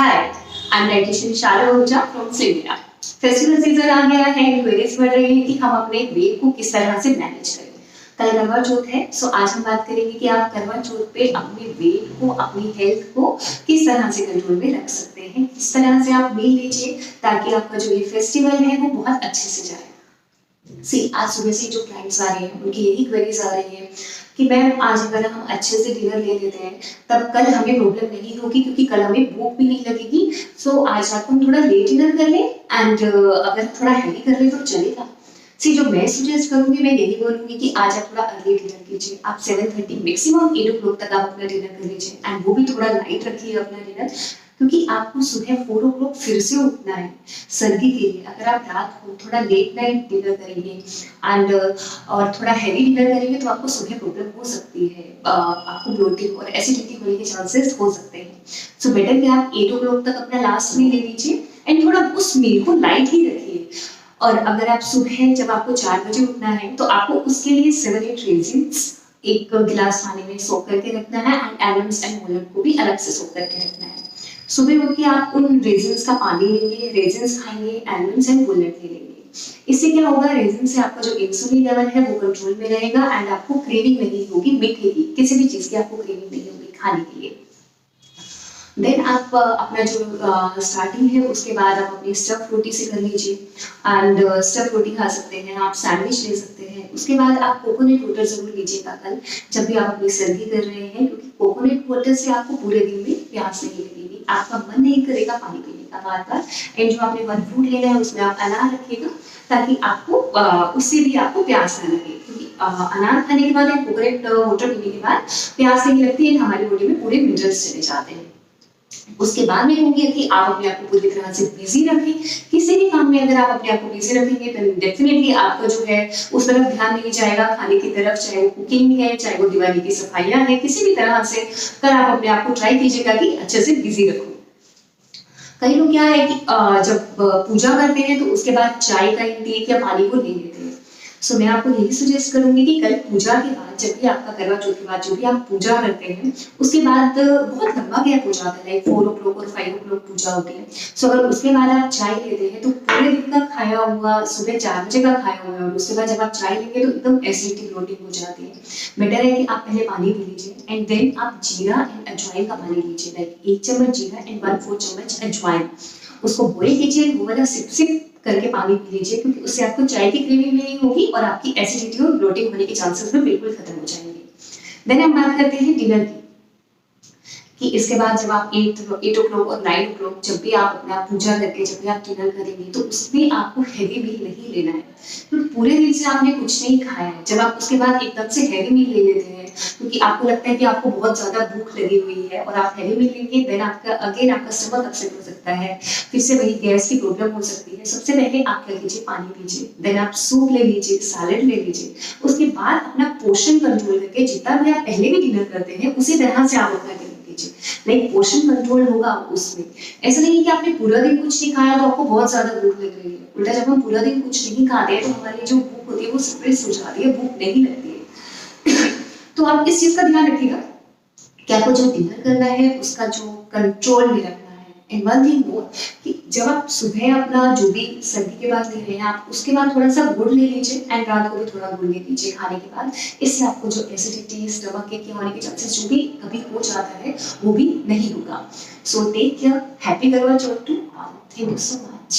Hi, I am dietitian शाला ओझा from Scindia. Festival season आ गया है, इंक्वायरीज बढ़ रही है कि हम अपने वेट को किस तरह से मैनेज करें। कल करवा चौथ है, सो आज हम बात करेंगे कि आप करवा चौथ पे अपने वेट को, अपनी हेल्थ को किस तरह से कंट्रोल में रख सकते हैं, किस तरह से आप मील लीजिए ताकि आपका जो ये फेस्टिवल है वो बहुत अच्छे से जाए। आज सुबह से जो क्लाइंट्स आ रहे हैं उनकी यही क्वेरीज आ रही है कि मैम आज अगर हम अच्छे से डिनर ले लेते हैं तब कल हमें प्रॉब्लम नहीं होगी क्योंकि कल हमें भूख भी नहीं लगेगी। सो आज रात को हम थोड़ा लेट डिनर कर लें एंड अगर थोड़ा हैवी कर लें तो चलेगा। जो मैं सजेस्ट करूंगी, मैं यही बोलूंगी कि आज आप थोड़ा अर्ली डिनर कीजिए। आप 7:30 मैक्सिमम 8 o'clock तक आप अपना डिनर कर लीजिए एंड वो भी थोड़ा लाइट रखिए अपना डिनर, क्योंकि आपको सुबह 4 o'clock फिर से उठना है सर्दी के लिए। अगर आप रात को थोड़ा लेट नाइट डिनर करेंगे एंड और थोड़ा हैवी डिनर करेंगे तो आपको सुबह प्रॉब्लम हो सकती है, आपको ब्लोटिंग और एसिडिटी होने के चांसेस हो सकते हैं। सो बेटर कि आप 8 o'clock तक अपना लास्ट मील ले लीजिए एंड थोड़ा उस मील को लाइट ही रखिए। और अगर आप सुबह जब आपको 4 बजे उठना है तो आपको उसके लिए 7-8 रेजिन्स एक गिलास पानी में सोक करके रखना है एंड आलमंड्स एंड वॉलनट को भी अलग से सोक करके रखना है। सुबह उठ के आप उन रेजिन्स का पानी लेंगे, रेजिन्स खाएंगे, आलमंड्स एंड वॉलनट ले लेंगे। इससे क्या होगा, रेजिन से आपका जो इंसुलिन लेवल है वो कंट्रोल में रहेगा एंड आपको क्रेविंग नहीं होगी मीठे की, किसी भी चीज की आपको क्रेविंग नहीं होगी खाने के लिए। देन आप अपना जो स्टार्टिंग है उसके बाद आप अपनी स्टफ रोटी से कर लीजिए एंड स्टफ रोटी खा सकते हैं, आप सैंडविच ले सकते हैं। उसके बाद आप कोकोनट वाटर जरूर लीजिएगा कल जब भी आप अपनी सर्दी कर रहे हैं, क्योंकि कोकोनट वाटर से आपको पूरे दिन में प्यास नहीं लगेगी, आपका मन नहीं करेगा पानी पीने का बार बार। एंड जो आपने वन फ्रूट लेना है उसमें आप अनार रखिएगा ताकि आपको उससे भी आपको प्यास न लगे, क्योंकि अनार खाने के बाद या कोकोनट वाटर पीने के बाद प्यास नहीं लगती है, हमारी बॉडी में पूरे मिनरल्स चले जाते हैं। उसके बाद में होंगे कि आप अपने आप को पूरी तरह से बिजी रखें। किसी भी काम में अगर आप अपने आप को बिजी रखेंगे तो डेफिनेटली आपका जो है उस तरफ ध्यान नहीं जाएगा, खाने की तरफ, चाहे वो कुकिंग है, चाहे वो दिवाली की सफाइयां है, किसी भी तरह से कर आप अपने आप को ट्राई कीजिएगा कि अच्छे से बिजी रखो। कई लोग क्या है कि जब पूजा करते हैं तो उसके बाद चाय का इंटेक या पानी को ले लेते हैं। सो मैं आपको यही सजेस्ट करूंगी कि कल पूजा के बाद, जब भी आपका करवा चौथ के बाद जो भी आप पूजा करते हैं उसके बाद बहुत लंबा गैप हो जाता है, 4 o'clock और 5 o'clock पूजा होती है। सो अगर उसके बाद आप चाय लेते हैं तो पूरे दिन का खाया हुआ, सुबह 4 बजे का खाया हुआ और उसके बाद जब आप चाय लेंगे तो एकदम एसिडिटी ब्लोटिंग हो जाती है। बेटर है कि आप पहले पानी पी लीजिए एंड देन आप जीरा एंड अजवाइन का पानी लीजिए, लाइक 1 चम्मच जीरा एंड 1/4 चम्मच अजवाइन, उसको बॉईल कीजिए, वो वाला सिप सिप करके पानी पी लीजिए, क्योंकि उससे आपको चाय की क्रेविंग नहीं होगी और आपकी एसिडिटी और ब्लोटिंग होने के चांसेस भी बिल्कुल खत्म हो जाएंगे। देन हम बात करते हैं डिनर की, कि इसके बाद जब आप 8 o'clock और 9 o'clock जब भी आप अपना पूजा करके जब भी आप डिनर करेंगे तो उसमें आपको हैवी मील नहीं लेना है, क्योंकि पूरे दिन से आपने कुछ नहीं खाया है। जब आप उसके बाद एकदम से हैवी मील ले लेते हैं क्योंकि आपको लगता है कि आपको बहुत ज्यादा भूख लगी हुई है और आप हैवी मील लेंगे, देन आपका स्टमक अपसेट हो सकता है, फिर से वही गैस की प्रॉब्लम हो सकती है। सबसे पहले आप क्या कीजिए, पानी पीजिए, देन आप सूप ले लीजिए, सैलेड ले लीजिए। उसके बाद अपना पोर्शन कंट्रोल करके जितना भी आप पहले भी डिनर करते हैं उसी तरह से आप अपना डिनर कीजिए, लाइक पोर्शन कंट्रोल होगा उसमें। ऐसा नहीं है कि आपने पूरा दिन कुछ नहीं खाया तो आपको बहुत ज्यादा भूख लग रही है, उल्टा जब हम पूरा दिन कुछ नहीं खाते हैं तो हमारी जो भूख होती है वो सप्रेस हो जाती है, भूख नहीं लगती है। तो आप इस चीज का ध्यान रखिएगा कि आपको जो डिनर करना है उसका जो कंट्रोल में रखना है। एंड वन थिंग मोर, कि जब आप सुबह अपना जो भी सर्दी के बाद ले रहे हैं आप उसके बाद थोड़ा सा गुड़ ले लीजिए एंड रात को भी थोड़ा गुड़ ले लीजिए खाने के बाद। इससे आपको जो एसिडिटी, स्टमक के होने के चांसेस जो भी कभी हो जाता है वो भी नहीं होगा। So take care, happy Karva Chauth to all, thank you so much.